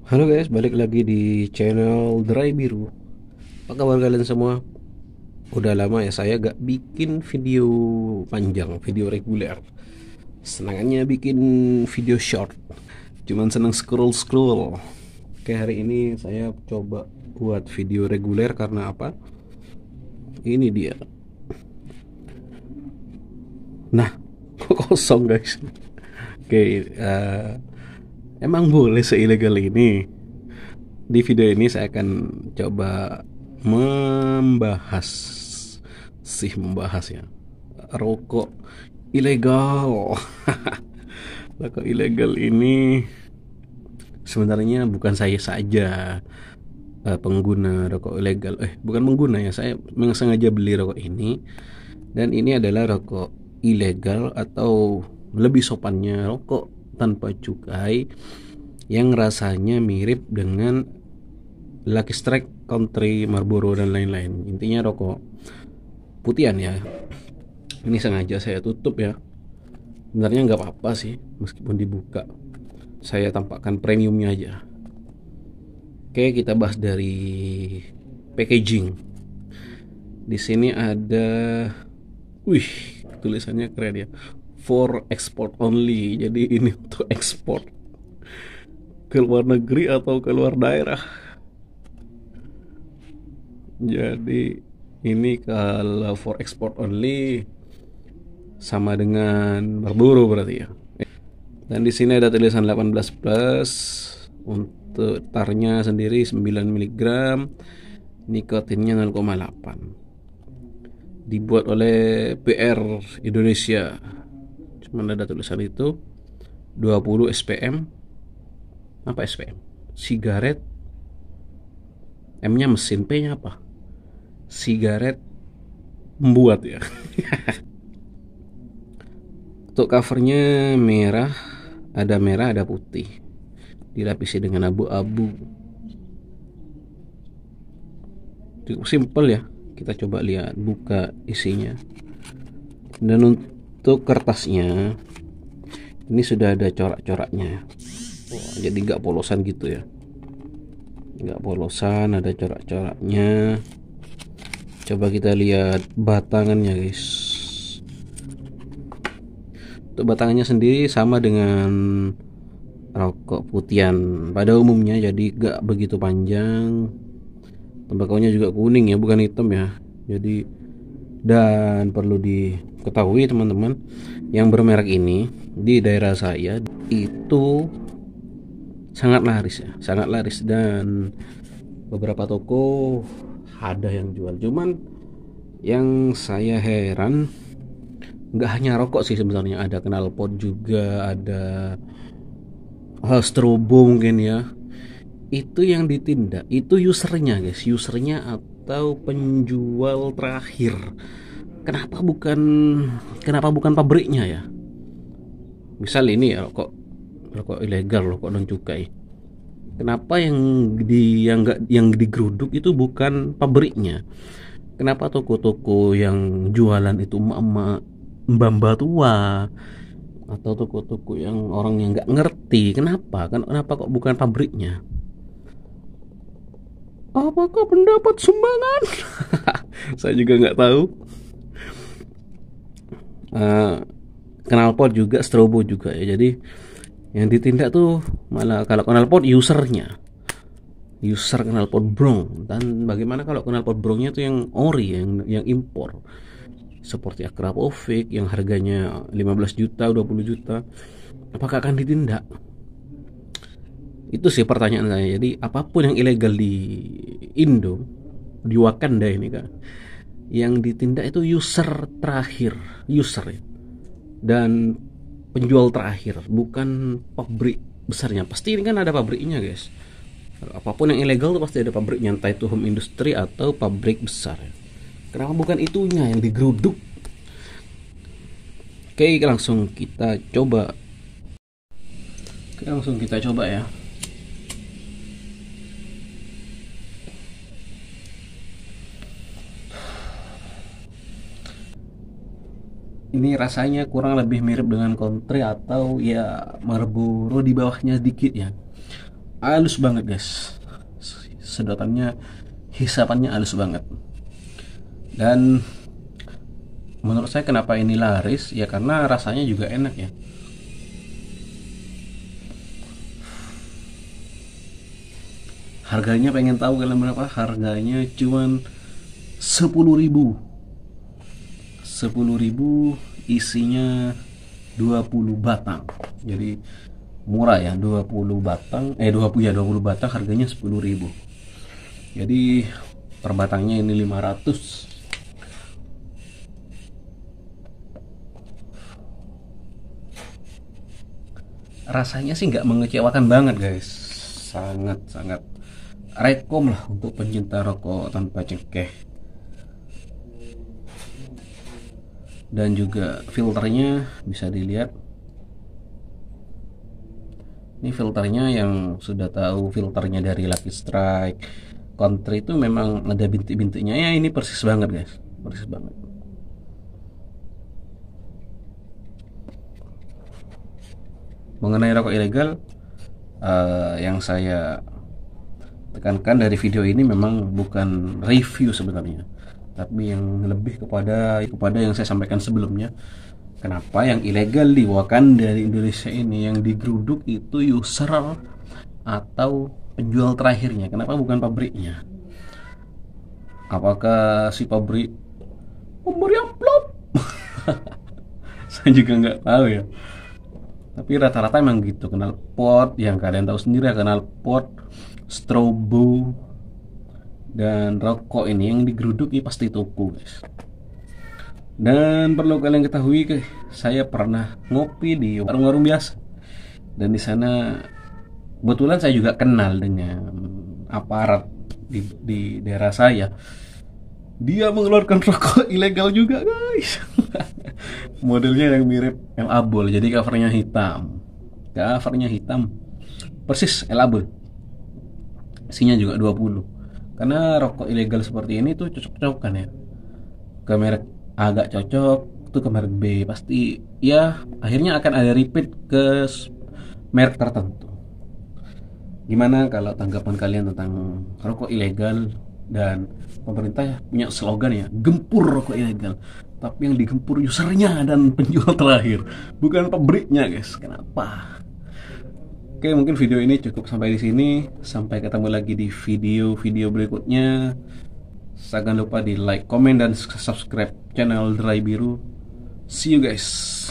Halo guys, balik lagi di channel Dry Biru. Apa kabar kalian semua? Udah lama ya saya gak bikin video panjang, video reguler. Senangannya bikin video short. Cuman seneng scroll-scroll. Oke, hari ini saya coba buat video reguler karena apa? Ini dia. Nah, kok kosong guys. Oke, emang boleh seilegal ini? Di video ini saya akan coba membahas membahas ya, rokok ilegal. Rokok ilegal ini sebenarnya bukan saya saja pengguna rokok ilegal. Bukan pengguna ya, saya memang sengaja beli rokok ini. Dan ini adalah rokok ilegal atau lebih sopannya rokok tanpa cukai yang rasanya mirip dengan Lucky Strike, Country, Marlboro dan lain-lain. Intinya rokok putihan ya. Ini sengaja saya tutup ya. Sebenarnya nggak apa-apa sih meskipun dibuka. Saya tampakkan premiumnya aja. Oke, kita bahas dari packaging. Di sini ada, tulisannya keren ya. For export only. Jadi ini untuk ekspor ke luar negeri atau ke luar daerah. Jadi ini kalau for export only sama dengan Marlboro berarti ya. Dan di sini ada tulisan 18 plus. Untuk tarnya sendiri 9 mg, nikotinnya 0,8. Dibuat oleh PR Indonesia. Cuman ada tulisan itu 20 SPM. Apa SPM? Sigaret. M-nya mesin, P-nya apa? Sigaret membuat ya. Untuk covernya merah, ada putih, dilapisi dengan abu-abu. Cukup simpel ya. Kita coba lihat, buka isinya. Dan untuk kertasnya ini sudah ada corak-coraknya. Jadi nggak polosan gitu ya, nggak polosan, ada corak-coraknya. Coba kita lihat batangannya guys. Untuk batangannya sendiri sama dengan rokok putihan pada umumnya, jadi gak begitu panjang. Tembakonya juga kuning ya, bukan hitam ya. Jadi, dan perlu diketahui teman-teman, yang bermerek ini di daerah saya itu sangat laris ya, sangat laris. Dan beberapa toko ada yang jual. Cuman yang saya heran, nggak hanya rokok sih sebenarnya, ada knalpot juga, ada strobo mungkin ya. Itu yang ditindak itu usernya guys, usernya atau penjual terakhir. kenapa bukan Kenapa bukan pabriknya ya? Misal ini ya, rokok ilegal, rokok non cukai, kenapa yang digeruduk itu bukan pabriknya? Kenapa toko-toko yang jualan itu emak-emak, mbak-mbak tua, atau toko-toko yang orang yang nggak ngerti? Kenapa kok bukan pabriknya? Apakah pendapat sumbangan? Saya juga nggak tahu. Knalpot juga, strobo juga ya. Jadi yang ditindak tuh malah kalau knalpot user knalpot brong. Dan bagaimana kalau knalpot brongnya tuh yang ori, yang impor, seperti Akrapovic yang harganya 15 juta, 20 juta, apakah akan ditindak? Itu sih pertanyaan saya. Jadi apapun yang ilegal di Indo, di Wakanda ini kan, yang ditindak itu user terakhir, user ya, dan penjual terakhir, bukan pabrik besarnya. Pasti ini kan ada pabriknya guys. Apapun yang ilegal tuh pasti ada pabriknya, entah itu home industry atau pabrik besar. Kenapa bukan itunya yang digeruduk? Oke, langsung kita coba. Ya. Ini rasanya kurang lebih mirip dengan Country atau ya Marlboro di bawahnya sedikit ya. halus banget guys, sedotannya, hisapannya halus banget. Dan menurut saya kenapa ini laris ya, karena rasanya juga enak ya. Harganya pengen tahu kalian berapa? Harganya cuman 10.000. 10.000 isinya 20 batang. Jadi murah ya, 20 batang 20 batang harganya 10.000. Jadi per batangnya ini 500. Rasanya sih nggak mengecewakan banget guys, sangat sangat rekom lah untuk pencinta rokok tanpa cengkeh. Dan juga filternya bisa dilihat, ini filternya yang sudah tahu filternya dari Lucky Strike, Country itu memang ada bintik-bintiknya ya. Ini persis banget guys, persis banget. Mengenai rokok ilegal, yang saya tekankan dari video ini memang bukan review sebenarnya, tapi yang lebih kepada yang saya sampaikan sebelumnya. Kenapa yang ilegal di Wakanda dari Indonesia ini yang digeruduk itu user atau penjual terakhirnya? Kenapa bukan pabriknya? Apakah si pabrik memberi amplop? Saya juga nggak tahu ya. Tapi rata-rata emang gitu, kenal pot yang kalian tahu sendiri ya, kenal pot, strobo, dan rokok ini yang digeruduk ya pasti toko guys. Dan perlu kalian ketahui, saya pernah ngopi di warung-warung biasa, dan di sana kebetulan saya juga kenal dengan aparat di daerah saya. Dia mengeluarkan rokok ilegal juga guys. Modelnya yang mirip Elabol, jadi covernya hitam, persis Elabol. Isinya juga 20. Karena rokok ilegal seperti ini tuh cocok-cocokan ya, ke merek agak cocok tuh ke merek B, pasti ya akhirnya akan ada repeat ke merek tertentu. Gimana kalau tanggapan kalian tentang rokok ilegal? Dan pemerintah punya slogan ya, gempur rokok ilegal, tapi yang digempur usernya dan penjual terakhir, bukan pabriknya guys. Kenapa? Oke, mungkin video ini cukup sampai di sini. Sampai ketemu lagi di video-video berikutnya. Jangan lupa di like, komen, dan subscribe channel Dry Biru. See you guys.